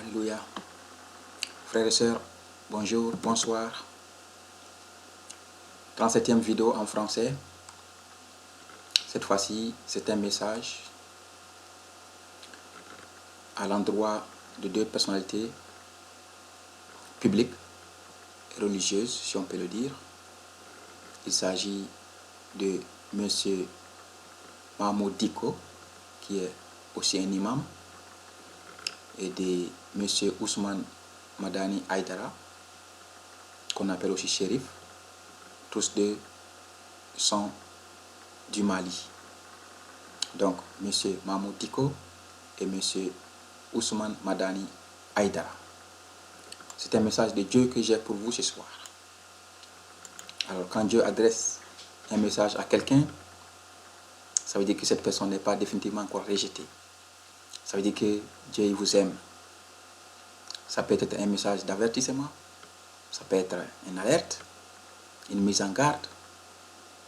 Alléluia. Frères et sœurs, bonjour, bonsoir. 37e vidéo en français. Cette fois-ci, c'est un message à l'endroit de deux personnalités publiques et religieuses, si on peut le dire. Il s'agit de M. Mahmoud Dicko, qui est aussi un imam, et de M. Ousmane Madani Aïdara, qu'on appelle aussi shérif. Tous deux sont du Mali. Donc, M. Mahmoud Dicko et M. Ousmane Madani Aïdara. C'est un message de Dieu que j'ai pour vous ce soir. Alors, quand Dieu adresse un message à quelqu'un, ça veut dire que cette personne n'est pas définitivement encore rejetée. Ça veut dire que Dieu il vous aime. Ça peut être un message d'avertissement, ça peut être une alerte, une mise en garde,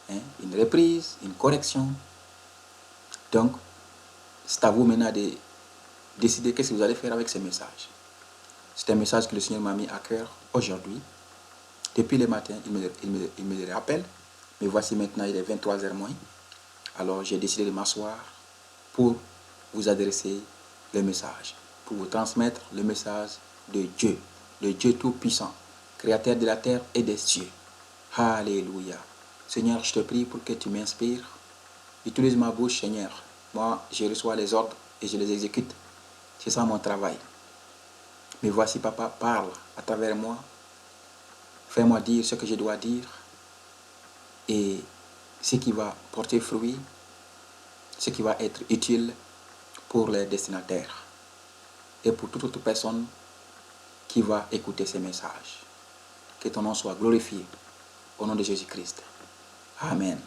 une reprise, une correction. Donc, c'est à vous maintenant de décider qu'est-ce que vous allez faire avec ce message. C'est un message que le Seigneur m'a mis à cœur aujourd'hui. Depuis le matin, il me le rappelle. Mais voici maintenant, il est 23h moins. Alors, j'ai décidé de m'asseoir pour vous adresser le message, pour vous transmettre le message de Dieu, le Dieu Tout-Puissant, Créateur de la terre et des cieux. Alléluia. Seigneur, je te prie pour que tu m'inspires. Utilise ma bouche, Seigneur. Moi, je reçois les ordres et je les exécute. C'est ça mon travail. Mais voici, Papa, parle à travers moi. Fais-moi dire ce que je dois dire. Et ce qui va porter fruit, ce qui va être utile pour les destinataires et pour toute autre personne qui va écouter ces messages. Que ton nom soit glorifié au nom de Jésus-Christ. Amen.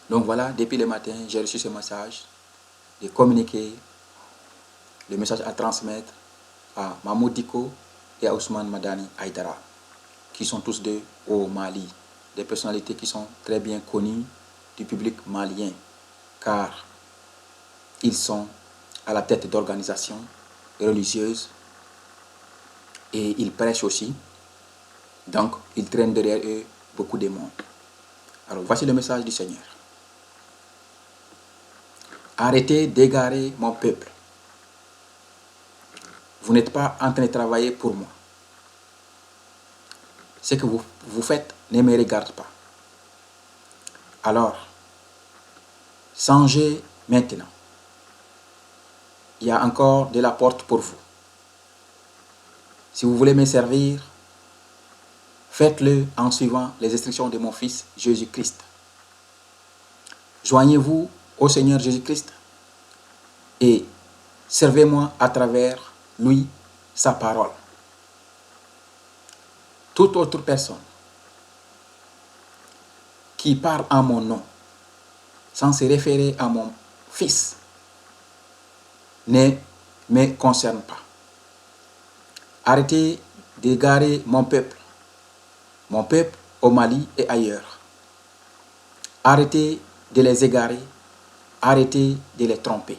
Donc voilà, depuis le matin, j'ai reçu ce message de communiquer le message à transmettre à Mahmoud Dicko et à Ousmane Madani Aïdara, qui sont tous deux au Mali. Des personnalités qui sont très bien connues du public malien, car ils sont à la tête d'organisations religieuses et ils prêchent aussi. Donc, ils traînent derrière eux beaucoup de monde. Alors, voici le message du Seigneur. Arrêtez d'égarer mon peuple. Vous n'êtes pas en train de travailler pour moi. Ce que vous faites ne me regarde pas. Alors, changez maintenant. Il y a encore de la porte pour vous. Si vous voulez me servir, faites-le en suivant les instructions de mon Fils Jésus-Christ. Joignez-vous au Seigneur Jésus-Christ et servez-moi à travers lui, sa parole. Toute autre personne qui parle en mon nom, sans se référer à mon Fils, ne me concerne pas. Arrêtez d'égarer mon peuple au Mali et ailleurs. Arrêtez de les égarer, arrêtez de les tromper.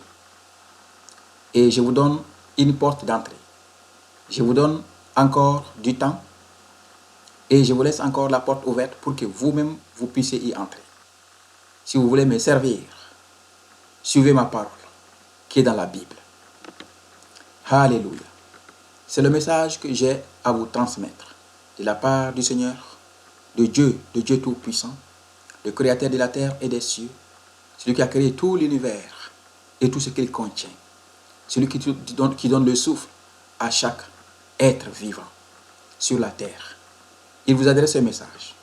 Et je vous donne une porte d'entrée. Je vous donne encore du temps et je vous laisse encore la porte ouverte pour que vous-même vous puissiez y entrer. Si vous voulez me servir, suivez ma parole qui est dans la Bible. Alléluia. C'est le message que j'ai à vous transmettre de la part du Seigneur, de Dieu Tout-Puissant, le Créateur de la terre et des cieux, celui qui a créé tout l'univers et tout ce qu'il contient, celui qui donne le souffle à chaque être vivant sur la terre. Il vous adresse ce message.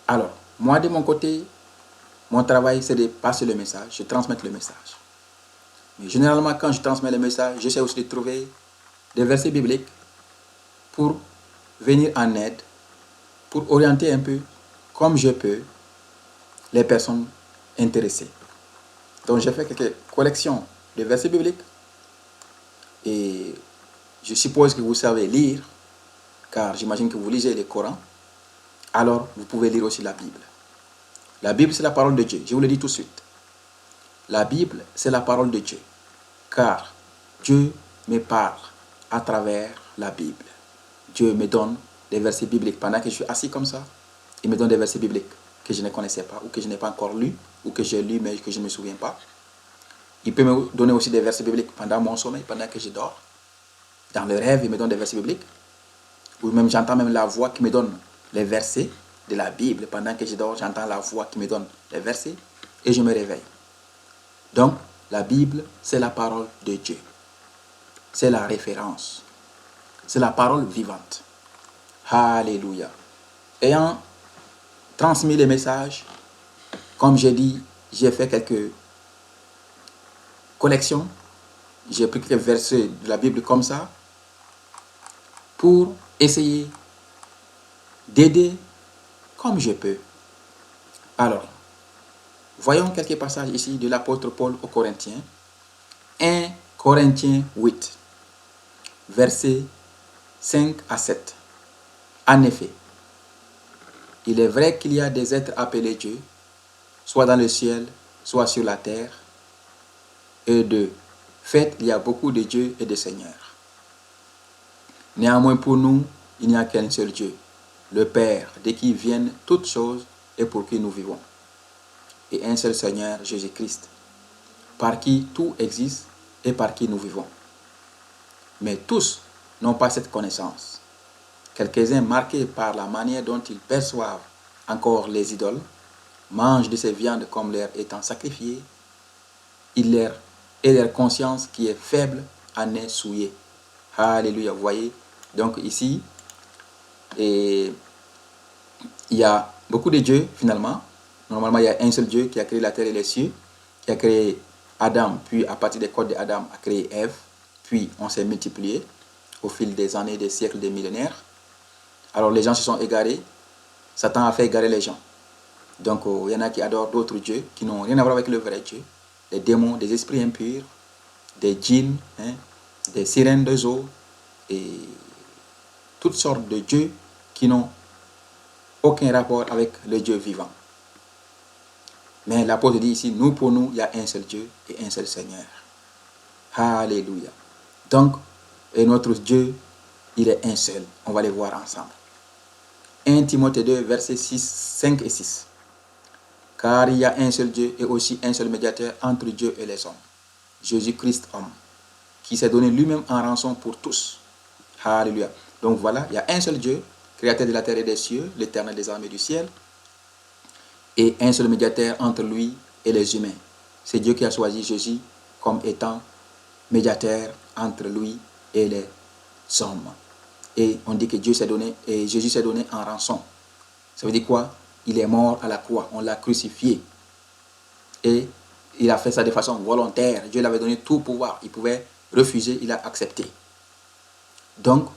Alors, moi de mon côté, mon travail c'est de passer le message, je transmets le message. Mais généralement, quand je transmets le message, j'essaie aussi de trouver des versets bibliques pour venir en aide, pour orienter un peu, comme je peux, les personnes intéressées. Donc, j'ai fait quelques collections de versets bibliques et je suppose que vous savez lire, car j'imagine que vous lisez le Coran. Alors, vous pouvez lire aussi la Bible. La Bible, c'est la parole de Dieu. Je vous le dis tout de suite. La Bible, c'est la parole de Dieu. Car Dieu me parle à travers la Bible. Dieu me donne des versets bibliques. Pendant que je suis assis comme ça, il me donne des versets bibliques que je ne connaissais pas, ou que je n'ai pas encore lus, ou que j'ai lus mais que je ne me souviens pas. Il peut me donner aussi des versets bibliques pendant mon sommeil, pendant que je dors. Dans le rêve, il me donne des versets bibliques. Ou même j'entends même la voix qui me donne les versets de la Bible. Pendant que je dors, j'entends la voix qui me donne les versets et je me réveille. Donc, la Bible, c'est la parole de Dieu. C'est la référence. C'est la parole vivante. Alléluia. Ayant transmis les messages, comme j'ai dit, j'ai fait quelques collections. J'ai pris quelques versets de la Bible comme ça pour essayer d'aider comme je peux. Alors, voyons quelques passages ici de l'apôtre Paul aux Corinthiens. 1 Corinthiens 8, versets 5 à 7. En effet, il est vrai qu'il y a des êtres appelés Dieu, soit dans le ciel, soit sur la terre, et de fait, il y a beaucoup de dieux et de seigneurs. Néanmoins, pour nous, il n'y a qu'un seul Dieu, le Père, de qui viennent toutes choses et pour qui nous vivons. Et un seul Seigneur, Jésus-Christ, par qui tout existe et par qui nous vivons. Mais tous n'ont pas cette connaissance. Quelques-uns, marqués par la manière dont ils perçoivent encore les idoles, mangent de ces viandes comme leur étant sacrifiées, et leur conscience qui est faible en est souillée. Alléluia, vous voyez. Donc ici, il y a beaucoup de dieux finalement. Normalement, il y a un seul Dieu qui a créé la terre et les cieux, qui a créé Adam, puis à partir des codes d'Adam a créé Ève, puis on s'est multiplié au fil des années, des siècles, des millénaires. Alors les gens se sont égarés, Satan a fait égarer les gens. Donc il y en a qui adorent d'autres dieux qui n'ont rien à voir avec le vrai Dieu, des démons, des esprits impurs, des djinns, des sirènes de eau et toutes sortes de dieux qui n'ont aucun rapport avec le Dieu vivant. Mais l'apôtre dit ici, nous pour nous, il y a un seul Dieu et un seul Seigneur. Alléluia. Donc, et notre Dieu, il est un seul. On va les voir ensemble. 1 Timothée 2, versets 5 et 6. Car il y a un seul Dieu et aussi un seul médiateur entre Dieu et les hommes. Jésus-Christ homme, qui s'est donné lui-même en rançon pour tous. Alléluia. Donc voilà, il y a un seul Dieu, créateur de la terre et des cieux, l'éternel des armées du ciel, et un seul médiateur entre lui et les humains. C'est Dieu qui a choisi Jésus comme étant médiateur entre lui et les hommes. Et on dit que Dieu s'est donné, et Jésus s'est donné en rançon. Ça veut dire quoi? Il est mort à la croix, on l'a crucifié. Et il a fait ça de façon volontaire. Dieu lui avait donné tout pouvoir. Il pouvait refuser, il a accepté. Donc,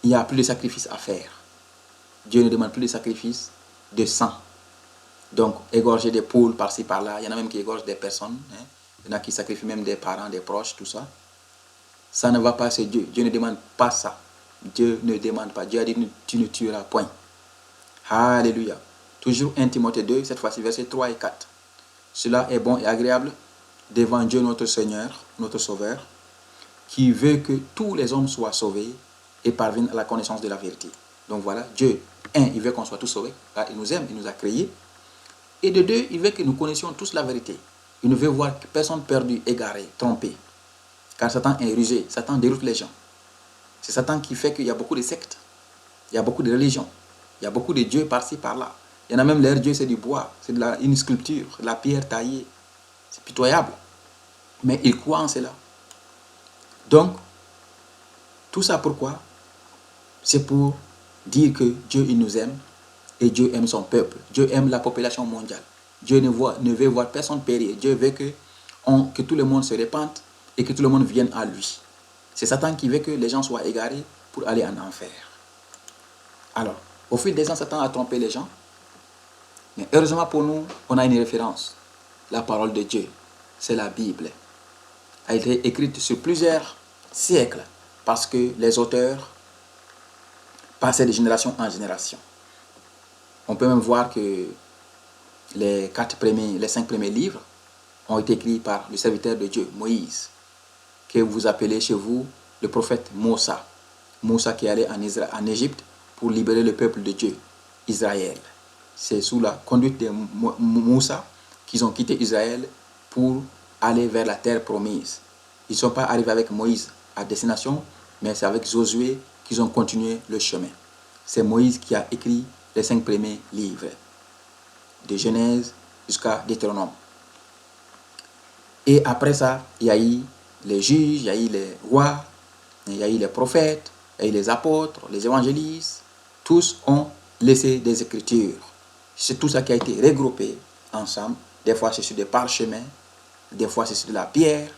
il n'y a plus de sacrifice à faire. Dieu ne demande plus de sacrifice de sang. Donc, égorger des poules par-ci, par-là. Il y en a même qui égorgent des personnes. Il y en a qui sacrifient même des parents, des proches, tout ça. Ça ne va pas, c'est Dieu. Dieu ne demande pas ça. Dieu ne demande pas. Dieu a dit, tu ne tueras point. Alléluia. Toujours 1 Timothée 2, cette fois-ci, versets 3 et 4. Cela est bon et agréable devant Dieu notre Seigneur, notre Sauveur, qui veut que tous les hommes soient sauvés et parviennent à la connaissance de la vérité. Donc voilà, Dieu, il veut qu'on soit tous sauvés, car il nous aime, il nous a créés. Et de deux, il veut que nous connaissions tous la vérité. Il ne veut voir personne perdu, égaré, trompé. Car Satan est rusé, Satan déroute les gens. C'est Satan qui fait qu'il y a beaucoup de sectes, il y a beaucoup de religions, il y a beaucoup de dieux par-ci, par-là. Il y en a même, leur Dieu, c'est du bois, c'est une sculpture, de la pierre taillée. C'est pitoyable. Mais ils croient en cela. Donc, tout ça pourquoi? C'est pour dire que Dieu, il nous aime et Dieu aime son peuple. Dieu aime la population mondiale. Dieu ne veut voir personne périr. Dieu veut que tout le monde se répande et que tout le monde vienne à lui. C'est Satan qui veut que les gens soient égarés pour aller en enfer. Alors, au fil des ans, Satan a trompé les gens. Mais heureusement pour nous, on a une référence. La parole de Dieu, c'est la Bible. Elle a été écrite sur plusieurs siècles parce que les auteurs passaient de génération en génération. On peut même voir que les 5 premiers livres ont été écrits par le serviteur de Dieu, Moïse, que vous appelez chez vous le prophète Moussa. Moussa qui est allé en Égypte pour libérer le peuple de Dieu, Israël. C'est sous la conduite de Moussa qu'ils ont quitté Israël pour aller vers la terre promise. Ils ne sont pas arrivés avec Moïse à destination, mais c'est avec Josué qu'ils ont continué le chemin. C'est Moïse qui a écrit les 5 premiers livres, de Genèse jusqu'à Deutéronome. Et après ça, il y a eu les juges, il y a eu les rois, il y a eu les prophètes, il y a eu les apôtres, les évangélistes. Tous ont laissé des écritures. C'est tout ça qui a été regroupé ensemble. Des fois, c'est sur des parchemins, des fois, c'est sur de la pierre.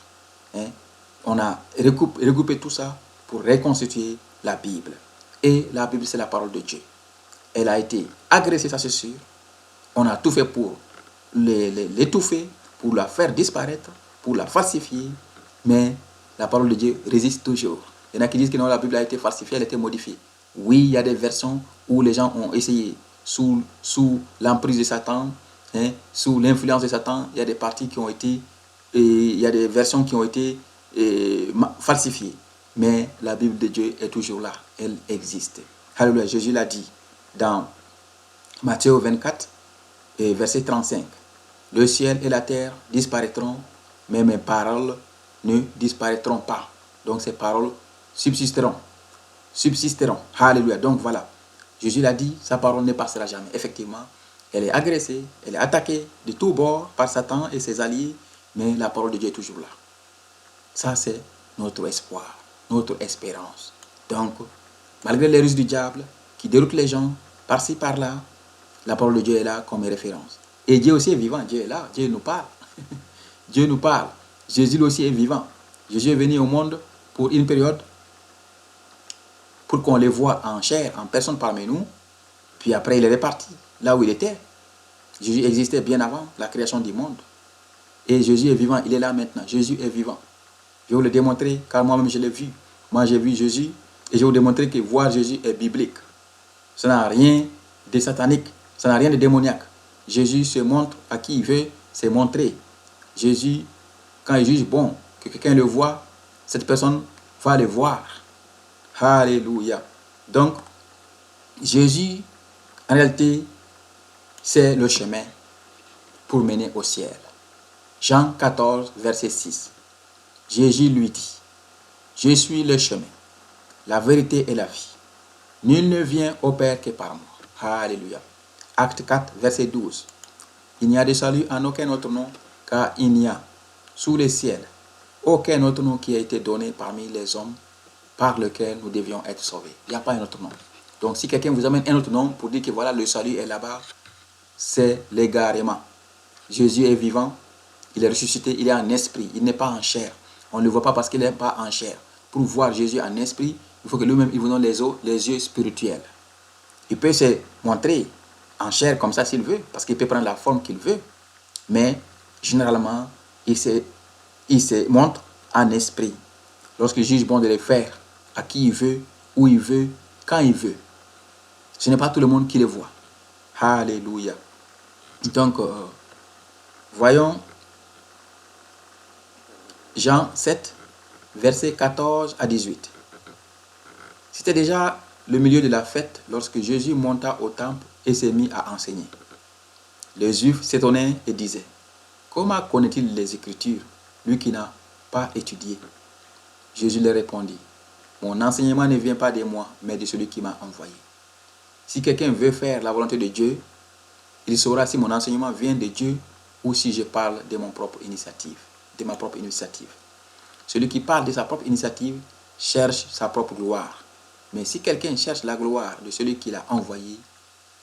On a regroupé tout ça pour reconstituer la Bible. Et la Bible, c'est la parole de Dieu. Elle a été agressée, ça c'est sûr. On a tout fait pour l'étouffer, pour la faire disparaître, pour la falsifier. Mais la parole de Dieu résiste toujours. Il y en a qui disent que non, la Bible a été falsifiée, elle a été modifiée. Oui, il y a des versions où les gens ont essayé, sous l'emprise de Satan, sous l'influence de Satan, il y a des parties qui ont été, il y a des versions qui ont été falsifiées. Mais la Bible de Dieu est toujours là, elle existe. Alléluia, Jésus l'a dit dans Matthieu 24, verset 35. Le ciel et la terre disparaîtront, mais mes paroles ne disparaîtront pas. Donc ces paroles subsisteront. Alléluia. Donc voilà. Jésus l'a dit, sa parole ne passera jamais. Effectivement, elle est agressée, elle est attaquée de tous bords par Satan et ses alliés, mais la parole de Dieu est toujours là. Ça, c'est notre espoir, notre espérance. Donc, malgré les ruses du diable qui déroutent les gens par-ci, par-là, la parole de Dieu est là comme référence. Et Dieu aussi est vivant, Dieu est là, Dieu nous parle. Dieu nous parle. Jésus aussi est vivant. Jésus est venu au monde pour une période, pour qu'on le voie en chair, en personne parmi nous. Puis après, il est reparti là où il était. Jésus existait bien avant la création du monde. Et Jésus est vivant, il est là maintenant. Jésus est vivant. Je vais vous le démontrer, car moi-même je l'ai vu. Moi, j'ai vu Jésus et je vais vous démontrer que voir Jésus est biblique. Ça n'a rien de satanique, ça n'a rien de démoniaque. Jésus se montre à qui il veut se montrer. Jésus, quand il juge bon, que quelqu'un le voit, cette personne va le voir. Alléluia. Donc, Jésus, en réalité, c'est le chemin pour mener au ciel. Jean 14, verset 6. Jésus lui dit, je suis le chemin, la vérité et la vie. Nul ne vient au Père que par moi. Alléluia. Acte 4, verset 12. Il n'y a de salut en aucun autre nom, car il n'y a sous le ciel aucun autre nom qui a été donné parmi les hommes par lequel nous devions être sauvés. Il n'y a pas un autre nom. Donc si quelqu'un vous amène un autre nom pour dire que voilà le salut est là-bas, c'est l'égarement. Jésus est vivant, il est ressuscité, il est en esprit, il n'est pas en chair. On ne le voit pas parce qu'il n'est pas en chair. Pour voir Jésus en esprit, il faut que lui-même il vous donne les yeux spirituels. Il peut se montrer en chair comme ça s'il veut, parce qu'il peut prendre la forme qu'il veut. Mais généralement, il se montre en esprit. Lorsqu'il juge bon de les faire à qui il veut, où il veut, quand il veut. Ce n'est pas tout le monde qui le voit. Alléluia. Donc, voyons Jean 7, versets 14 à 18. C'était déjà le milieu de la fête lorsque Jésus monta au temple et s'est mis à enseigner. Les Juifs s'étonnaient et disaient, comment connaît-il les Écritures, lui qui n'a pas étudié? Jésus leur répondit, mon enseignement ne vient pas de moi, mais de celui qui m'a envoyé. Si quelqu'un veut faire la volonté de Dieu, il saura si mon enseignement vient de Dieu ou si je parle de mon propre initiative, de ma propre initiative. Celui qui parle de sa propre initiative cherche sa propre gloire. Mais si quelqu'un cherche la gloire de celui qui l'a envoyé,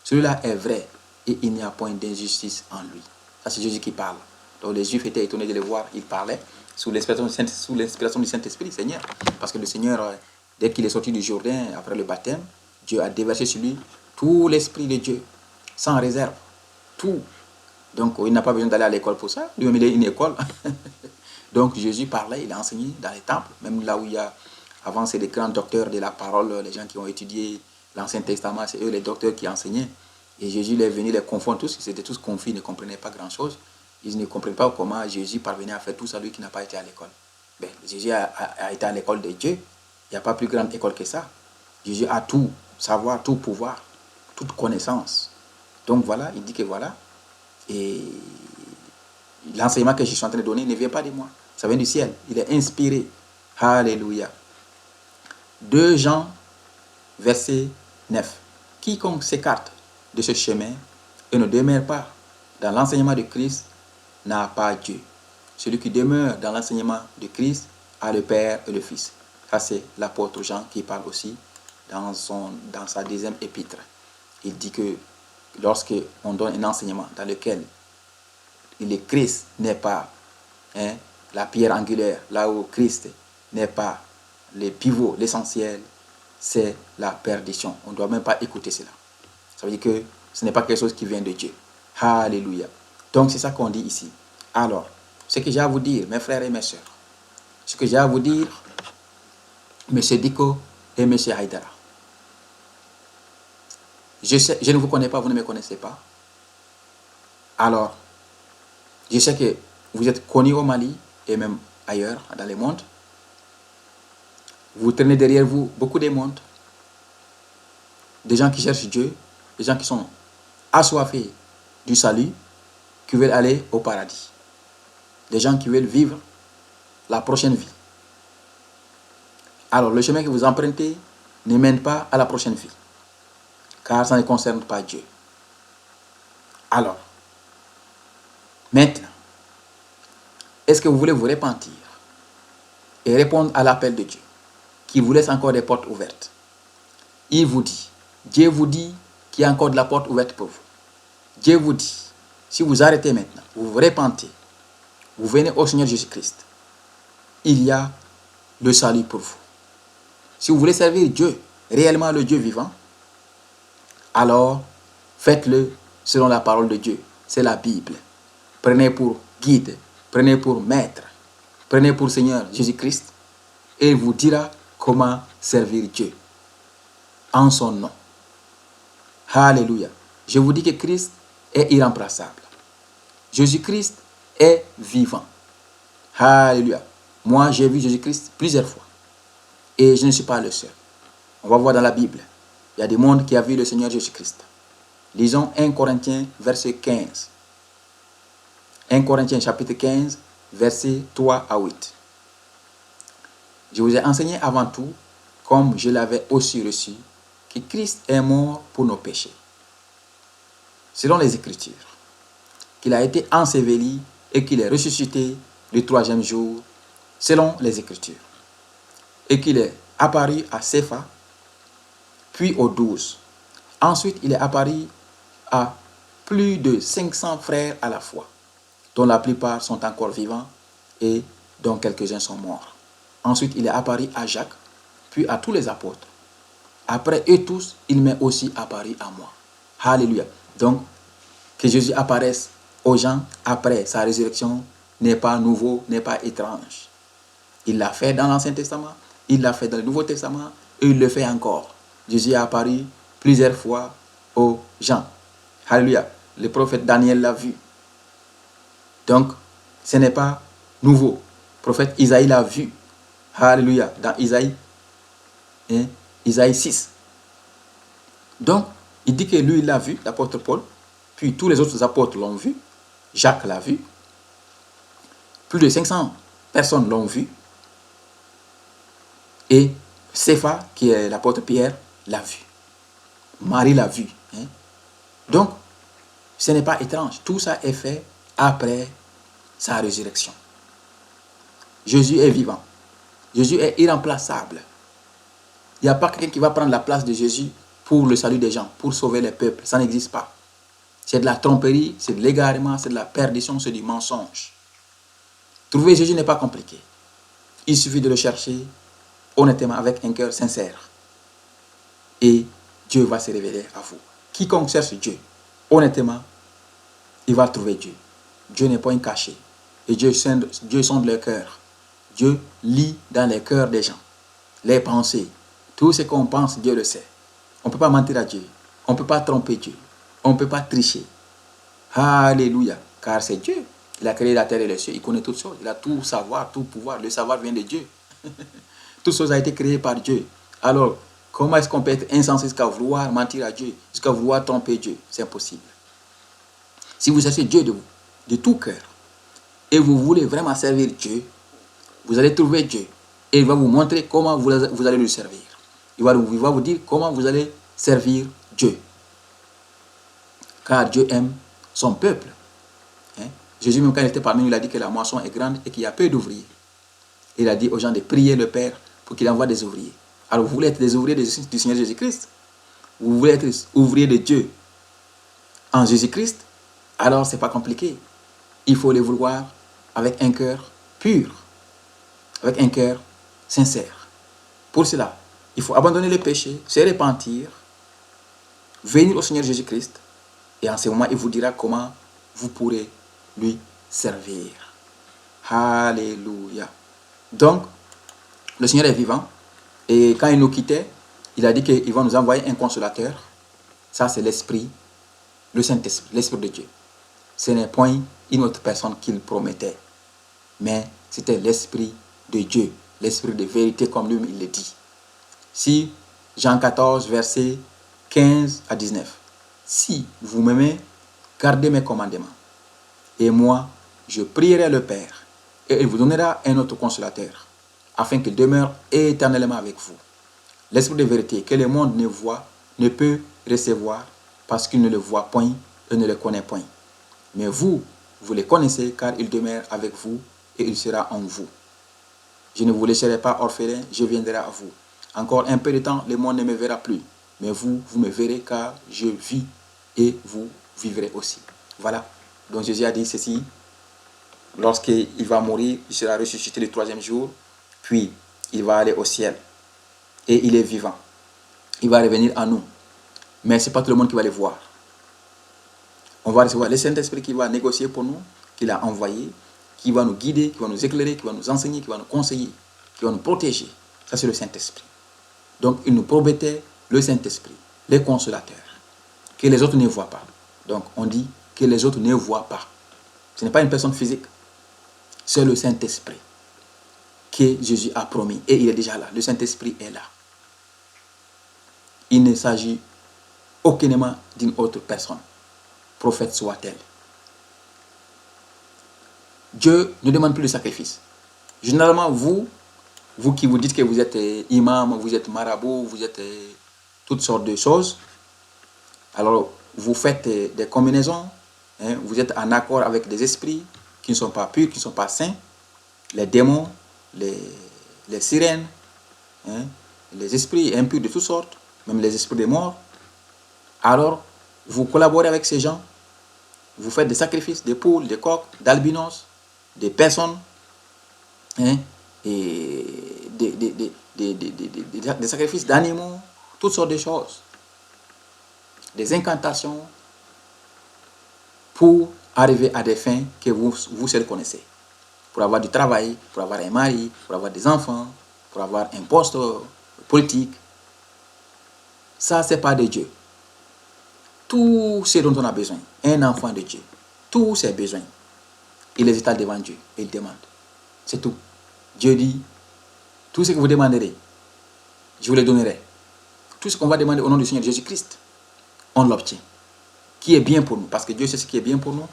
celui-là est vrai et il n'y a point d'injustice en lui. Ça, c'est Jésus qui parle. Donc les Juifs étaient étonnés de le voir. Il parlait sous l'inspiration du Saint-Esprit, Seigneur. Parce que le Seigneur, dès qu'il est sorti du Jourdain après le baptême, Dieu a déversé sur lui tout l'Esprit de Dieu, sans réserve. Tout. Donc il n'a pas besoin d'aller à l'école pour ça. Lui-même, il est une école. Donc Jésus parlait, il a enseigné dans les temples, même là où il y a... Avant, c'est les grands docteurs de la parole, les gens qui ont étudié l'Ancien Testament, c'est eux les docteurs qui enseignaient. Et Jésus est venu les confondre tous, ils étaient tous confus, ils ne comprenaient pas grand-chose. Ils ne comprenaient pas comment Jésus parvenait à faire tout ça, lui qui n'a pas été à l'école. Ben, Jésus a été à l'école de Dieu. Il n'y a pas plus grande école que ça. Jésus a tout savoir, tout pouvoir, toute connaissance. Donc voilà, il dit que voilà. Et l'enseignement que je suis en train de donner ne vient pas de moi. Ça vient du ciel. Il est inspiré. Alléluia. 2 Jean, verset 9. Quiconque s'écarte de ce chemin et ne demeure pas dans l'enseignement de Christ n'a pas Dieu. Celui qui demeure dans l'enseignement de Christ a le Père et le Fils. Ça, c'est l'apôtre Jean qui parle aussi dans sa 2e épître. Il dit que lorsque on donne un enseignement dans lequel le Christ n'est pas la pierre angulaire, là où Christ n'est pas le pivot, l'essentiel, c'est la perdition. On ne doit même pas écouter cela. Ça veut dire que ce n'est pas quelque chose qui vient de Dieu. Alléluia. Donc c'est ça qu'on dit ici. Alors, ce que j'ai à vous dire, mes frères et mes sœurs, ce que j'ai à vous dire, M. Diko et M. Haïdara, je ne vous connais pas, vous ne me connaissez pas. Alors, je sais que vous êtes connus au Mali et même ailleurs dans le monde. Vous traînez derrière vous beaucoup de monde, des gens qui cherchent Dieu, des gens qui sont assoiffés du salut, qui veulent aller au paradis, des gens qui veulent vivre la prochaine vie. Alors, le chemin que vous empruntez ne mène pas à la prochaine vie, car ça ne concerne pas Dieu. Alors, maintenant, est-ce que vous voulez vous repentir et répondre à l'appel de Dieu, qui vous laisse encore des portes ouvertes? Il vous dit, Dieu vous dit qu'il y a encore de la porte ouverte pour vous. Dieu vous dit, si vous arrêtez maintenant, vous vous repentez, vous venez au Seigneur Jésus-Christ, il y a le salut pour vous. Si vous voulez servir Dieu, réellement le Dieu vivant, alors faites-le selon la parole de Dieu. C'est la Bible. Prenez pour guide, prenez pour maître, prenez pour Seigneur Jésus-Christ et il vous dira comment servir Dieu en son nom. Alléluia. Je vous dis que Christ est irremplaçable. Jésus-Christ est vivant. Alléluia. Moi, j'ai vu Jésus-Christ plusieurs fois. Et je ne suis pas le seul. On va voir dans la Bible. Il y a des mondes qui ont vu le Seigneur Jésus-Christ. Lisons 1 Corinthiens, verset 15. 1 Corinthiens, chapitre 15, versets 3 à 8. Je vous ai enseigné avant tout, comme je l'avais aussi reçu, que Christ est mort pour nos péchés, selon les Écritures, qu'il a été enseveli et qu'il est ressuscité le 3e jour, selon les Écritures, et qu'il est apparu à Cépha, puis aux 12. Ensuite, il est apparu à plus de 500 frères à la fois, dont la plupart sont encore vivants et dont quelques-uns sont morts. Ensuite, il est apparu à Jacques, puis à tous les apôtres. Après eux tous, il m'est aussi apparu à moi. Alléluia. Donc, que Jésus apparaisse aux gens après sa résurrection n'est pas nouveau, n'est pas étrange. Il l'a fait dans l'Ancien Testament, il l'a fait dans le Nouveau Testament et il le fait encore. Jésus est apparu plusieurs fois aux gens. Alléluia. Le prophète Daniel l'a vu. Donc, ce n'est pas nouveau. Le prophète Isaïe l'a vu. Alléluia. Dans Isaïe 6. Donc, il dit que lui, il l'a vu, l'apôtre Paul. Puis tous les autres apôtres l'ont vu. Jacques l'a vu. Plus de 500 personnes l'ont vu. Et Cépha, qui est l'apôtre Pierre, l'a vu. Marie l'a vu. Donc, ce n'est pas étrange. Tout ça est fait après sa résurrection. Jésus est vivant. Jésus est irremplaçable. Il n'y a pas quelqu'un qui va prendre la place de Jésus pour le salut des gens, pour sauver les peuples. Ça n'existe pas. C'est de la tromperie, c'est de l'égarement, c'est de la perdition, c'est du mensonge. Trouver Jésus n'est pas compliqué. Il suffit de le chercher honnêtement avec un cœur sincère. Et Dieu va se révéler à vous. Quiconque cherche Dieu, honnêtement, il va trouver Dieu. Dieu n'est pas un cachet. Et Dieu sonde le cœur. Dieu lit dans les cœurs des gens les pensées. Tout ce qu'on pense, Dieu le sait. On ne peut pas mentir à Dieu. On ne peut pas tromper Dieu. On ne peut pas tricher. Alléluia. Car c'est Dieu Il a créé la terre et les cieux. Il connaît toutes choses. Il a tout savoir, tout pouvoir. Le savoir vient de Dieu. Toute chose a été créée par Dieu. Alors, comment est-ce qu'on peut être insensé jusqu'à vouloir mentir à Dieu, jusqu'à vouloir tromper Dieu? C'est impossible. Si vous cherchez Dieu de tout cœur et vous voulez vraiment servir Dieu, vous allez trouver Dieu et il va vous montrer comment vous allez le servir. Il va vous dire comment vous allez servir Dieu. Car Dieu aime son peuple. Hein? Jésus, même quand il était parmi nous, il a dit que la moisson est grande et qu'il y a peu d'ouvriers. Il a dit aux gens de prier le Père pour qu'il envoie des ouvriers. Alors vous voulez être des ouvriers du Seigneur Jésus-Christ? Vous voulez être ouvriers de Dieu en Jésus-Christ? Alors ce n'est pas compliqué. Il faut les vouloir avec un cœur pur, avec un cœur sincère. Pour cela, il faut abandonner le péché, se repentir, venir au Seigneur Jésus-Christ, et en ce moment, il vous dira comment vous pourrez lui servir. Alléluia. Donc, le Seigneur est vivant, et quand il nous quittait, il a dit qu'il va nous envoyer un consolateur. Ça, c'est l'Esprit, le Saint-Esprit, l'Esprit de Dieu. Ce n'est point une autre personne qu'il promettait, mais c'était l'Esprit de Dieu, l'Esprit de vérité, comme lui il le dit. Si Jean 14, versets 15 à 19. Si vous m'aimez, gardez mes commandements. Et moi, je prierai le Père, et il vous donnera un autre consolateur, afin qu'il demeure éternellement avec vous. L'Esprit de vérité que le monde ne voit, ne peut recevoir, parce qu'il ne le voit point et ne le connaît point. Mais vous, vous le connaissez, car il demeure avec vous, et il sera en vous. Je ne vous laisserai pas orphelin, je viendrai à vous. Encore un peu de temps, le monde ne me verra plus. Mais vous, vous me verrez, car je vis et vous vivrez aussi. Voilà. Donc Jésus a dit ceci. Lorsqu'il va mourir, il sera ressuscité le 3e jour. Puis, il va aller au ciel. Et il est vivant. Il va revenir à nous. Mais ce n'est pas tout le monde qui va le voir. On va recevoir le Saint-Esprit qui va négocier pour nous, qu'il a envoyé, qui va nous guider, qui va nous éclairer, qui va nous enseigner, qui va nous conseiller, qui va nous protéger. Ça, c'est le Saint-Esprit. Donc, il nous promettait le Saint-Esprit, le consolateur, que les autres ne voient pas. Donc, on dit que les autres ne voient pas. Ce n'est pas une personne physique. C'est le Saint-Esprit que Jésus a promis. Et il est déjà là. Le Saint-Esprit est là. Il ne s'agit aucunement d'une autre personne, prophète soit-elle. Dieu ne demande plus de sacrifice. Généralement, vous qui vous dites que vous êtes imam, vous êtes marabout, vous êtes toutes sortes de choses, alors vous faites des combinaisons, hein, vous êtes en accord avec des esprits qui ne sont pas purs, qui ne sont pas saints, les démons, les sirènes, hein, les esprits impurs de toutes sortes, même les esprits des morts. Alors, vous collaborez avec ces gens, vous faites des sacrifices, des poules, des coqs, d'albinos, des personnes, hein, et des sacrifices d'animaux, toutes sortes de choses, des incantations pour arriver à des fins que vous seuls connaissez. Pour avoir du travail, pour avoir un mari, pour avoir des enfants, pour avoir un poste politique. Ça, c'est pas de Dieu. Tout ce dont on a besoin, un enfant de Dieu, tous ses besoins, il les étale devant Dieu et il demande. C'est tout. Dieu dit, tout ce que vous demanderez, je vous le donnerai. Tout ce qu'on va demander au nom du Seigneur Jésus-Christ, on l'obtient. Qui est bien pour nous, parce que Dieu sait ce qui est bien pour nous.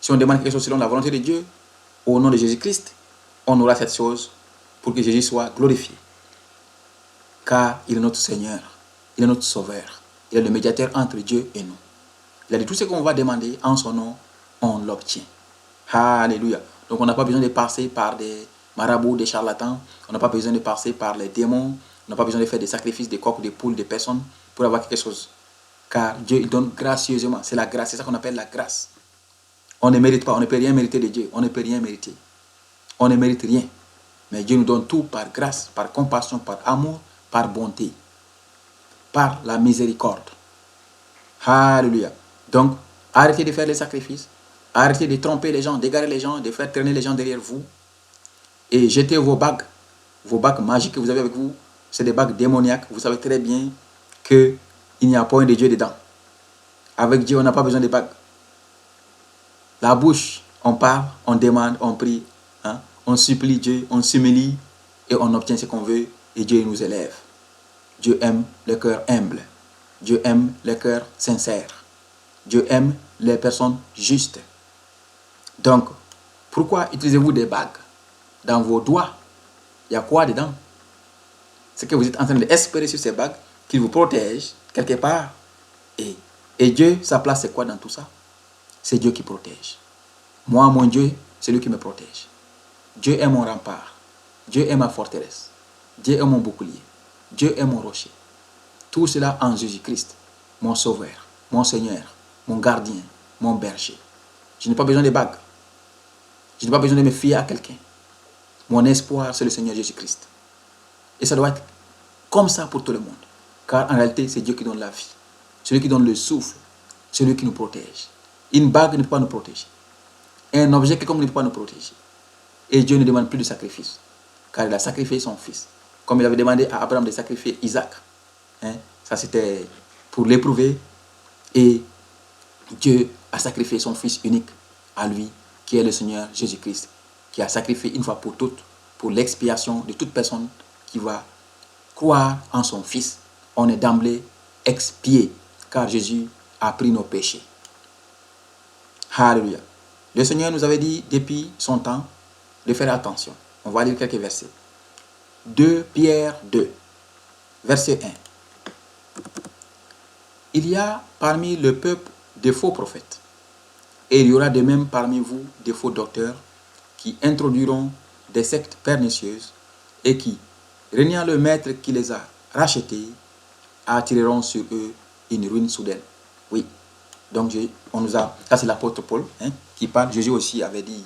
Si on demande quelque chose selon la volonté de Dieu, au nom de Jésus-Christ, on aura cette chose pour que Jésus soit glorifié. Car il est notre Seigneur, il est notre Sauveur, il est le médiateur entre Dieu et nous. Il a dit tout ce qu'on va demander en son nom, on l'obtient. Alléluia. Donc on n'a pas besoin de passer par des marabouts, des charlatans, on n'a pas besoin de passer par les démons, on n'a pas besoin de faire des sacrifices, des coqs, des poules, des personnes pour avoir quelque chose. Car Dieu il donne gracieusement, c'est la grâce, c'est ça qu'on appelle la grâce. On ne mérite pas, on ne peut rien mériter de Dieu, on ne peut rien mériter. On ne mérite rien. Mais Dieu nous donne tout par grâce, par compassion, par amour, par bonté, par la miséricorde. Alléluia. Donc, arrêtez de faire les sacrifices, arrêtez de tromper les gens, d'égarer les gens, de faire traîner les gens derrière vous et jetez vos bagues magiques que vous avez avec vous. C'est des bagues démoniaques. Vous savez très bien qu'il n'y a point de Dieu dedans. Avec Dieu, on n'a pas besoin de bagues. La bouche, On parle, on demande, on prie, hein? On supplie Dieu, on s'humilie et on obtient ce qu'on veut et Dieu nous élève. Dieu aime les cœurs humbles. Dieu aime les cœurs sincères. Dieu aime les personnes justes. Donc, pourquoi utilisez-vous des bagues dans vos doigts? Il y a quoi dedans? C'est que vous êtes en train d'espérer sur ces bagues qu'ils vous protègent quelque part. Et Dieu, sa place, c'est quoi dans tout ça? C'est Dieu qui protège. Moi, mon Dieu, c'est lui qui me protège. Dieu est mon rempart. Dieu est ma forteresse. Dieu est mon bouclier. Dieu est mon rocher. Tout cela en Jésus-Christ, mon sauveur, mon Seigneur, mon gardien, mon berger. Je n'ai pas besoin de bagues. Je n'ai pas besoin de me fier à quelqu'un. Mon espoir, c'est le Seigneur Jésus-Christ. Et ça doit être comme ça pour tout le monde. Car en réalité, c'est Dieu qui donne la vie. Celui qui donne le souffle. Celui qui nous protège. Une bague ne peut pas nous protéger. Un objet quelconque ne peut pas nous protéger. Et Dieu ne demande plus de sacrifice. Car il a sacrifié son fils. Comme il avait demandé à Abraham de sacrifier Isaac. Hein? Ça c'était pour l'éprouver. Et Dieu a sacrifié son fils unique à lui, qui est le Seigneur Jésus-Christ, qui a sacrifié une fois pour toutes, pour l'expiation de toute personne qui va croire en son fils. On est d'emblée expié, car Jésus a pris nos péchés. Alléluia. Le Seigneur nous avait dit depuis son temps de faire attention. On va lire quelques versets. 2 Pierre 2, verset 1. Il y a parmi le peuple des faux prophètes. Et il y aura de même parmi vous des faux docteurs qui introduiront des sectes pernicieuses et qui, reniant le maître qui les a rachetés, attireront sur eux une ruine soudaine. Oui. Donc, ça c'est l'apôtre Paul qui parle. Jésus aussi avait dit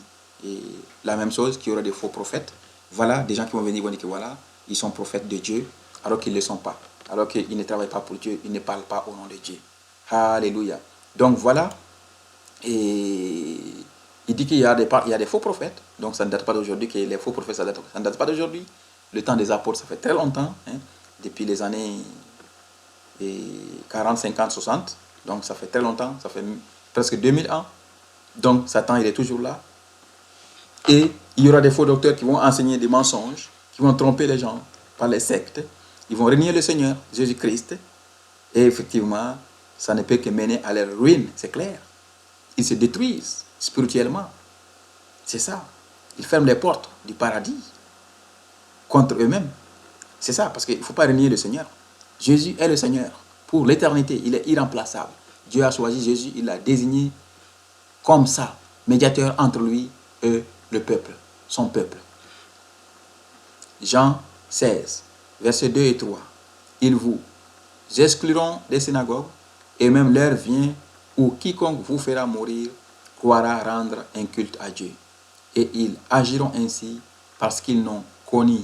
la même chose, qu'il y aura des faux prophètes. Voilà, des gens qui vont venir dire que voilà, ils sont prophètes de Dieu, alors qu'ils ne le sont pas. Alors qu'ils ne travaillent pas pour Dieu, ils ne parlent pas au nom de Dieu. Alléluia. Donc voilà, et il dit qu'il y a des faux prophètes. Donc ça ne date pas d'aujourd'hui, que les faux prophètes, ça ne date pas d'aujourd'hui. Le temps des apôtres, ça fait très longtemps, depuis les années 40, 50, 60. Donc ça fait très longtemps, ça fait presque 2000 ans. Donc Satan, il est toujours là. Et il y aura des faux docteurs qui vont enseigner des mensonges, qui vont tromper les gens par les sectes. Ils vont renier le Seigneur, Jésus-Christ. Et effectivement, ça ne peut que mener à leur ruine, c'est clair. Ils se détruisent spirituellement. C'est ça. Ils ferment les portes du paradis contre eux-mêmes. C'est ça, parce qu'il ne faut pas renier le Seigneur. Jésus est le Seigneur. Pour l'éternité, il est irremplaçable. Dieu a choisi Jésus, il l'a désigné comme ça, médiateur entre lui et le peuple, son peuple. Jean 16, versets 2 et 3. Ils vous excluront des synagogues, et même l'heure vient où quiconque vous fera mourir croira rendre un culte à Dieu. Et ils agiront ainsi parce qu'ils n'ont connu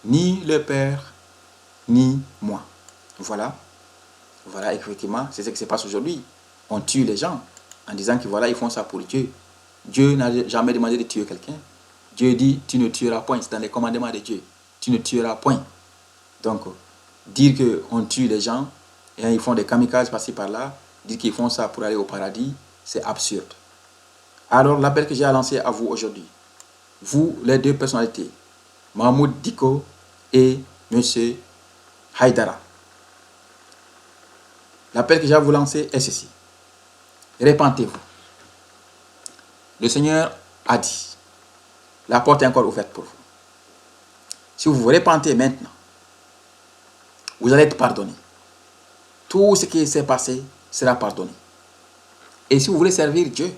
ni le Père, ni moi. Voilà, effectivement, c'est ce qui se passe aujourd'hui. On tue les gens en disant que voilà, ils font ça pour Dieu. Dieu n'a jamais demandé de tuer quelqu'un. Dieu dit, tu ne tueras point. C'est dans les commandements de Dieu. Tu ne tueras point. Donc, dire qu'on tue les gens, et ils font des kamikazes par-ci par-là, dire qu'ils font ça pour aller au paradis, c'est absurde. Alors, l'appel que j'ai à lancer à vous aujourd'hui, vous, les deux personnalités, Mahmoud Diko et M. Haïdara, l'appel que j'ai à vous lancer est ceci. Répentez-vous. Le Seigneur a dit, la porte est encore ouverte pour vous. Si vous vous repentez maintenant, vous allez être pardonné. Tout ce qui s'est passé sera pardonné. Et si vous voulez servir Dieu,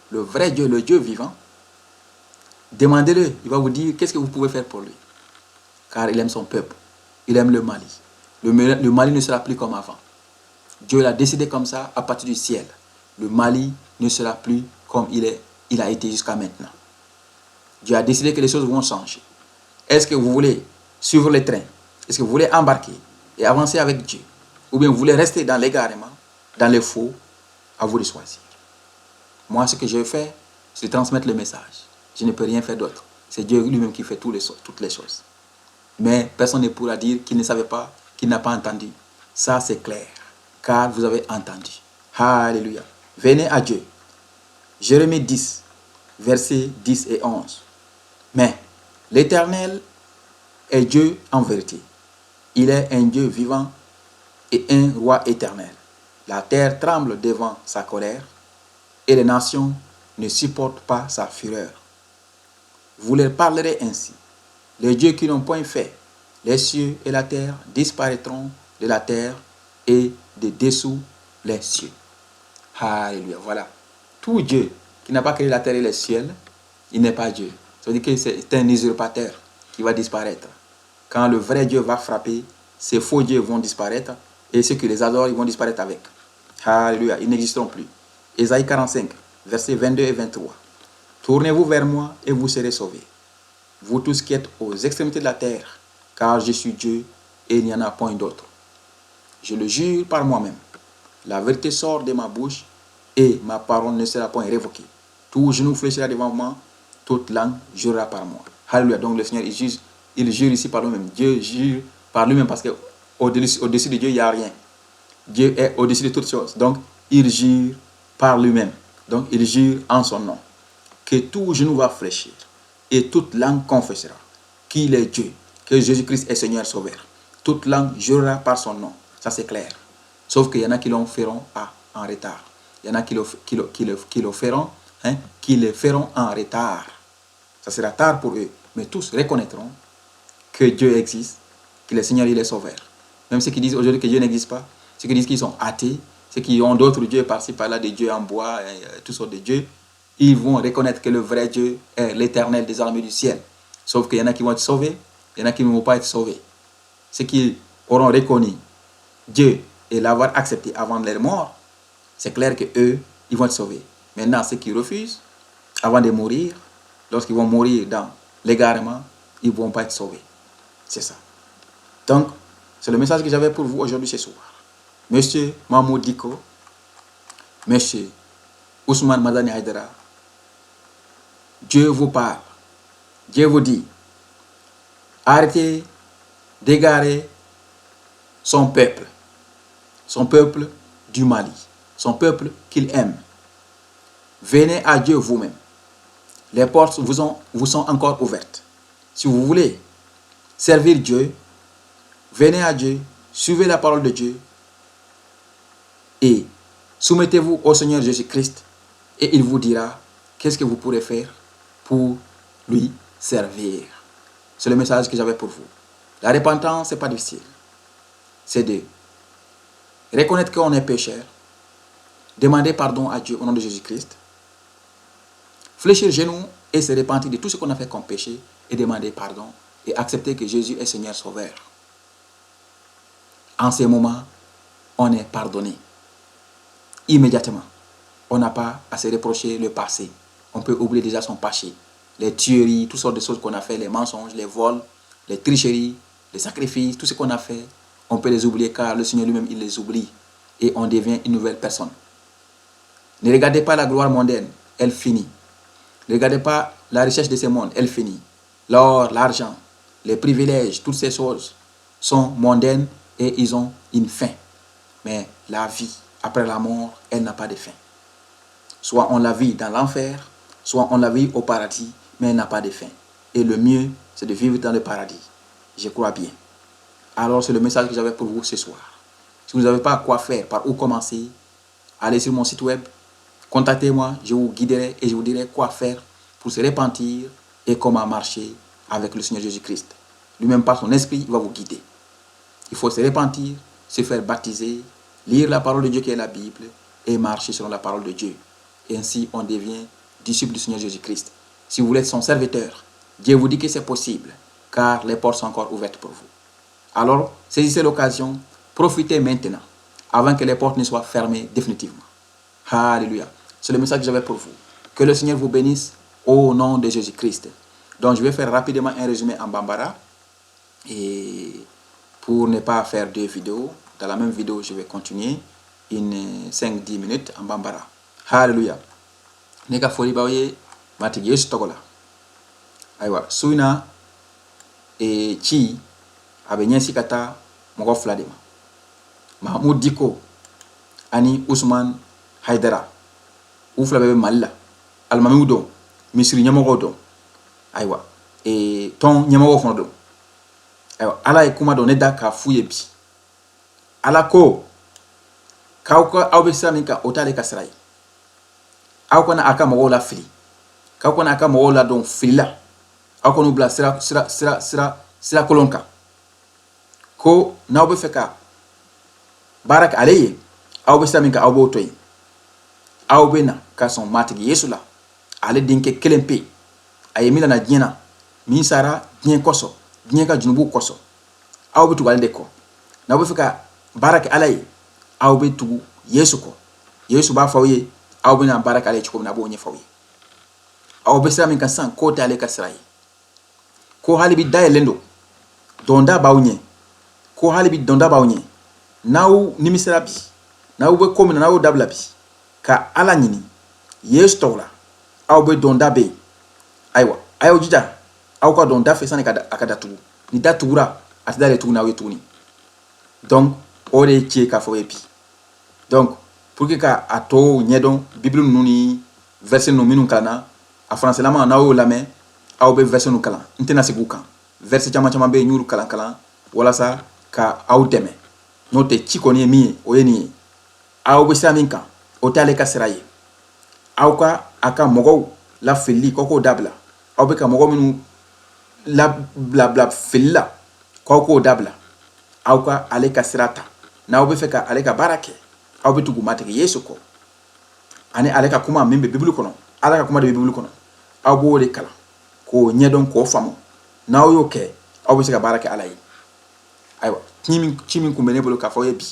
le vrai Dieu, le Dieu vivant, demandez-le. Il va vous dire qu'est-ce que vous pouvez faire pour lui. Car il aime son peuple. Il aime le Mali. Le Mali ne sera plus comme avant. Dieu l'a décidé comme ça à partir du ciel. Le Mali ne sera plus comme il a été jusqu'à maintenant. Dieu a décidé que les choses vont changer. Est-ce que vous voulez suivre le train? Est-ce que vous voulez embarquer et avancer avec Dieu? Ou bien vous voulez rester dans l'égarement, dans le faux? À vous de choisir. Moi, ce que je fais, c'est de transmettre le message. Je ne peux rien faire d'autre. C'est Dieu lui-même qui fait toutes les choses. Mais personne ne pourra dire qu'il ne savait pas, qu'il n'a pas entendu. Ça, c'est clair. Car vous avez entendu. Alléluia. Venez à Dieu. Jérémie 10, versets 10 et 11. Mais l'Éternel est Dieu en vérité. Il est un Dieu vivant et un roi éternel. La terre tremble devant sa colère et les nations ne supportent pas sa fureur. Vous leur parlerez ainsi. Les dieux qui n'ont point fait, les cieux et la terre disparaîtront de la terre et de dessous les cieux. Alléluia. Voilà. Tout Dieu qui n'a pas créé la terre et les cieux, il n'est pas Dieu. Ça veut dire que c'est un usurpateur qui va disparaître. Quand le vrai Dieu va frapper, ces faux dieux vont disparaître et ceux qui les adorent, ils vont disparaître avec. Alléluia. Ils n'existeront plus. Ésaïe 45, versets 22 et 23. Tournez-vous vers moi et vous serez sauvés, vous tous qui êtes aux extrémités de la terre, car je suis Dieu et il n'y en a point d'autre. Je le jure par moi-même. La vérité sort de ma bouche et ma parole ne sera point révoquée. Tout genou fléchira devant moi, toute langue jurera par moi. Alléluia. Donc le Seigneur, il jure ici par lui-même. Dieu jure par lui-même parce qu'au-dessus de Dieu, il n'y a rien. Dieu est au-dessus de toutes choses. Donc, il jure par lui-même. Donc, il jure en son nom. Que tout genou va fléchir et toute langue confessera qu'il est Dieu, que Jésus-Christ est Seigneur Sauveur. Toute langue jurera par son nom. Ça, c'est clair. Sauf qu'il y en a qui le feront en retard. Il y en a qui le feront en retard. Ça sera tard pour eux. Mais tous reconnaîtront que Dieu existe, que le Seigneur, il est Sauveur. Même ceux qui disent aujourd'hui que Dieu n'existe pas, ceux qui disent qu'ils sont athées, ceux qui ont d'autres dieux par-ci, par-là, des dieux en bois, toutes sortes de dieux, ils vont reconnaître que le vrai Dieu est l'Éternel des armées du ciel. Sauf qu'il y en a qui vont être sauvés, il y en a qui ne vont pas être sauvés. Ceux qui auront reconnu Dieu et l'avoir accepté avant leur mort, c'est clair qu'eux, ils vont être sauvés. Maintenant, ceux qui refusent, avant de mourir, lorsqu'ils vont mourir dans l'égarement, ils ne vont pas être sauvés. C'est ça. Donc, c'est le message que j'avais pour vous aujourd'hui ce soir. Monsieur Mahmoud Diko, Monsieur Ousmane Madani Haïdara, Dieu vous parle. Dieu vous dit, arrêtez d'égarer son peuple du Mali, son peuple qu'il aime. Venez à Dieu vous-même. Les portes vous sont encore ouvertes. Si vous voulez servir Dieu, venez à Dieu, suivez la parole de Dieu et soumettez-vous au Seigneur Jésus-Christ et il vous dira qu'est-ce que vous pourrez faire pour lui servir. C'est le message que j'avais pour vous. La repentance, ce n'est pas difficile. C'est de reconnaître qu'on est pécheur, demander pardon à Dieu au nom de Jésus-Christ, fléchir le genou et se repentir de tout ce qu'on a fait comme péché et demander pardon et accepter que Jésus est Seigneur Sauveur. En ces moments, on est pardonné. Immédiatement. On n'a pas à se reprocher le passé. On peut oublier déjà son passé. Les tueries, toutes sortes de choses qu'on a fait, les mensonges, les vols, les tricheries, les sacrifices, tout ce qu'on a fait, on peut les oublier car le Seigneur lui-même, il les oublie. Et on devient une nouvelle personne. Ne regardez pas la gloire mondaine, elle finit. Ne regardez pas la richesse de ce monde, elle finit. L'or, l'argent, les privilèges, toutes ces choses sont mondaines et ils ont une fin. Mais la vie, après la mort, elle n'a pas de fin. Soit on la vit dans l'enfer, soit on la vit au paradis, mais elle n'a pas de fin. Et le mieux, c'est de vivre dans le paradis. Je crois bien. Alors, c'est le message que j'avais pour vous ce soir. Si vous n'avez pas quoi faire, par où commencer, allez sur mon site web, contactez-moi, je vous guiderai et je vous dirai quoi faire pour se repentir et comment marcher avec le Seigneur Jésus-Christ. Lui-même, par son esprit, il va vous guider. Il faut se repentir, se faire baptiser, lire la parole de Dieu qui est la Bible et marcher selon la parole de Dieu. Et ainsi, on devient disciple du Seigneur Jésus-Christ. Si vous voulez être son serviteur, Dieu vous dit que c'est possible, car les portes sont encore ouvertes pour vous. Alors, saisissez l'occasion, profitez maintenant, avant que les portes ne soient fermées définitivement. Alléluia. C'est le message que j'avais pour vous. Que le Seigneur vous bénisse au nom de Jésus-Christ. Donc, je vais faire rapidement un résumé en Bambara. Et pour ne pas faire deux vidéos, dans la même vidéo, je vais continuer une 5-10 minutes en Bambara. Alléluia. Neka foli baoye matigi yesu togola. Aywa, suina e chi abenyensi kata mogo fladema. Mahmoud Diko ani Ousmane Haïdara. Oufla bebe malila. Almami udon. misiri ɲɛmɔgɔ dɔn ayiwa tɔn ɲɛmɔgɔ fana dɔn ayiwa ala ye kuma dɔ ne da k'a f'u ye bi ala ko aw bɛ sira min kan o t'ale ka sira ye aw kana a ka mɔgɔw la fili k'aw kana a ka mɔgɔw la dɔn fili la aw kana u bila sira kolon kan ko n'aw bɛ fɛ ka baara kɛ ale ye aw bɛ sira min kan aw b'o to yen aw bɛ na ka sɔn matigi Yesu la ale denkɛ kelen pe a ye min nana diɲɛ na min sara diɲɛ kosɔn diɲɛ ka junubu kosɔn aw bɛ tugu ale de kɔ n'aw bɛ fɛ ka baara kɛ ala ye aw bɛ tugu Yesu kɔ Yesu b'a fɔ aw ye aw bɛ na baara kɛ ale ye cogo min na a b'o ɲɛfɔ aw ye aw bɛ sira min kan sisan k'o tɛ ale ka sira ye ko hali bi dayɛlɛlen don dɔnda b'aw ɲɛ ko hali bi dɔnda b'aw ɲɛ n'aw nimisira bi n'aw bɛ ko min na n'aw dabila bi ka ala ɲini Yesu tɔgɔ la aw bɛ dɔnda bɛ yen ayiwa a y'aw jija aw ka dɔnda fɛ sani a ka datugu ni datugura a tɛ d'ale tuguni aw ye tuguni donc o de ye ci ye k'a fɔ ye bi donc pour que ka a tɔw ɲɛdɔn bibili ninnu ni verset ninnu minnu kalanna a faransilama n'aw y'o lamɛn aw bɛ verset ninnu kalan n tɛna segin u kan verset caman bɛ yen n y'olu kalan walasa ka aw dɛmɛ n'o tɛ ci kɔni ye min ye o ye nin ye aw bɛ sira min kan o tɛ ale ka sira ye aw ka a ka mɔgɔw la filili k'o dabila aw bɛ ka mɔgɔ minnu bila fili la k'o dabila aw ka ale ka sira ta n'aw bɛ fɛ ka ale ka baara kɛ aw bɛ tugu matigi Yesu kɔ ani ale ka kuma min bɛ bibili kɔnɔ ala ka kuma de bɛ bibili kɔnɔ aw b'o de kalan k'o ɲɛdɔn k'o faamu n'aw y'o kɛ aw bɛ se ka baara kɛ ala ye ayiwa ci min kun bɛ ne bolo k'a fɔ aw ye bi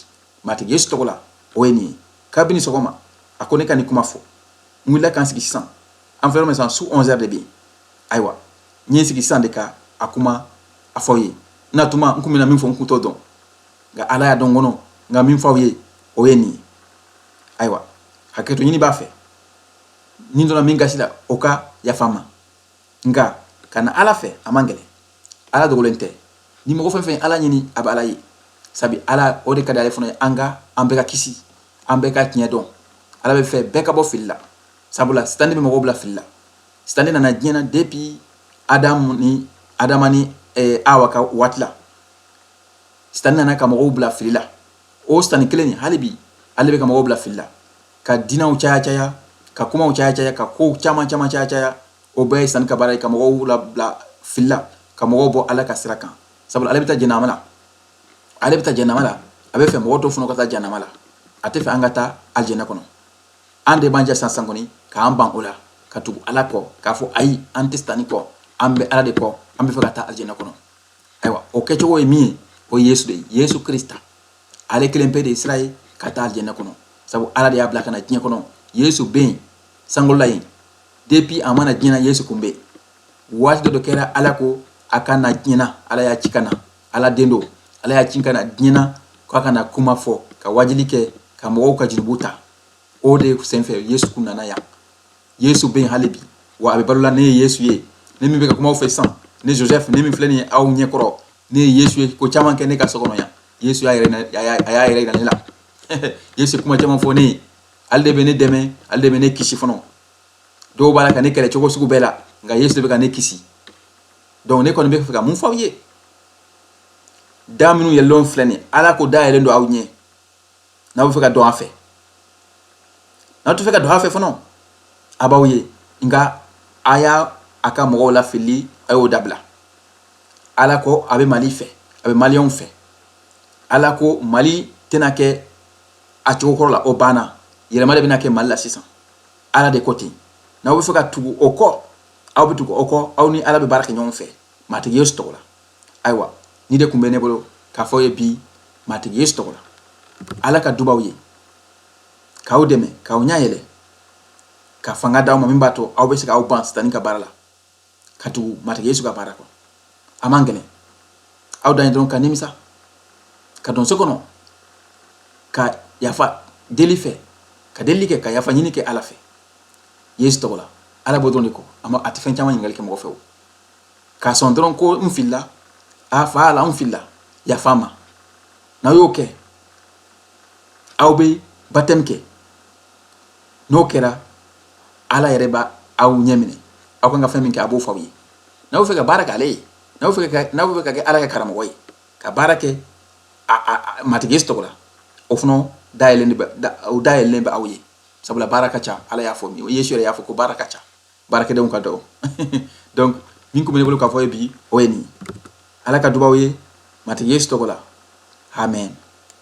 matigi Yesu tɔgɔ la o ye nin ye kabini sɔgɔma a ko ne ka nin kuma fɔ n wulila k'an sigi sisan an filɛ yɔrɔ min sisan su 11h de bɛ yen ayiwa n ye n sigi sisan de ka a kuma a fɔ aw ye n'a tuma n kun bɛna min fɔ n kun t'o dɔn nka ala y'a dɔn n kɔnɔ nka min fɔ aw ye o ye nin ye ayiwa hakɛto ɲini b'a fɛ ni dɔnna min gasi la o ka yafa n ma nka ka na ala fɛ a man gɛlɛn ala dogolen tɛ ni mɔgɔ fɛn fɛn ala ɲini a bɛ ala ye sabi ala o de ka di ale fana ye an bɛɛ ka kisi an bɛɛ ka tiɲɛ dɔn ala bɛ fɛ bɛɛ ka bɔ fili la sabula sitani bɛ mɔgɔw bila fili la sitani nana diɲɛ na depuis adama ni awa ka waati la sitani nana ka mɔgɔw bila fili la o sitani kelen ni hali bi ale bɛ ka mɔgɔw bila fili la ka dinɛw caya ka kumaw caya ka kow caman caya o bɛɛ ye sitani ka baara ye ka mɔgɔw bila fili la ka mɔgɔw bɔ ala ka sira kan sabula ale bɛ taa jahanama la a bɛ fɛ mɔgɔ dɔw fana ka taa jahanama la a tɛ fɛ an ka taa alijɛnɛ kɔnɔ an de b'an jɛ sisan kɔni k'an ban o la ka tugu ala kɔ k'a fɔ ayi an tɛ sitani kɔ an bɛ ala de kɔ an bɛ fɛ ka taa alijɛnɛ kɔnɔ ayiwa o kɛcogo ye min ye o ye Yesu de ye Yesu Kirista ale kelen pe de ye sira ye ka taa alijɛnɛ kɔnɔ sabu ala de y'a bila ka na diɲɛ kɔnɔ Yesu bɛ yen sankɔrɔla yen depuis a mana diɲɛ na Yesu kun bɛ yen waati dɔ kɛra ala ko a ka na diɲɛ na ala y'a ci ka na ala den do ala y'a ci ka na diɲɛ na k'a ka na kuma fɔ ka wajili kɛ ka mɔgɔw ka jurumu ta o de senfɛ Yesu kun nana yan Yesu bɛ yen hali bi wa a bɛ balola ne ye Yesu ye ne min bɛ ka kuma aw fɛ sisan ne Joseph ne min filɛ nin ye aw ɲɛkɔrɔ ne ye Yesu ye ko caman kɛ ne ka so kɔnɔ yan Yesu y'a yɛrɛ yira ne la Yesu kuma caman fɔ ne ye ale de bɛ ne dɛmɛ ale de bɛ ne kisi fana dɔw b'a la ka ne kɛlɛ cogo sugu bɛɛ la nka Yesu de bɛ ka ne kisi donc ne kɔni bɛ fɛ ka mun fɔ aw ye da minnu yɛlɛlen filɛ nin ye ala ko da yɛlɛlen don aw ɲɛ n'aw bɛ fɛ ka dɔn a fɛ n'aw tɛ fɛ ka dɔn a fɛ fana a b'aw ye nka a y'a a ka mɔgɔw la fili a y'o dabila ala ko a bɛ Mali fɛ a bɛ maliyɛnw fɛ ala ko Mali tɛna kɛ a cogo kɔrɔ la o banna yɛlɛma de bɛna kɛ Mali la sisan ala de ko ten n'aw bɛ fɛ ka tugu o kɔ aw bɛ tugu o kɔ aw ni ala bɛ baara kɛ ɲɔgɔn fɛ matigi Yesu tɔgɔ la ayiwa ni de kun bɛ ne bolo k'a fɔ aw ye bi matigi Yesu tɔgɔ la ala ka dubaw ye k'aw dɛmɛ k'aw ɲɛ yɛlɛ ka fanga d'aw ma min b'a to aw bɛ se k'aw ban sitani ka baara la ka tugu matigi Yesu ka baara kɔ a man gɛlɛn aw dan ye dɔrɔn ka nimisa ka don so kɔnɔ ka yafa deli fɛ ka deli kɛ ka yafa ɲini kɛ ala fɛ Yesu tɔgɔ la ala b'o dɔrɔn de kɔ a tɛ fɛn caman ɲininkali kɛ mɔgɔ fɛ o k'a sɔn dɔrɔn ko n filila a fa la n filila yafa ma n'aw y'o kɛ aw bɛ baptême kɛ n'o kɛra ala yɛrɛ b'a aw ɲɛ minɛ ako nga fami ke abo fawi na wo fe ka baraka ale na wo fe ka ala ka karamo way ka barake matigis to la ofno dayel lembe awye sabula baraka cha ala ya fo mi yesu ya fo ko baraka cha baraka de on ka do donc min ko me bolo ka fo bi o ni ala ka dubawe matigis to la amen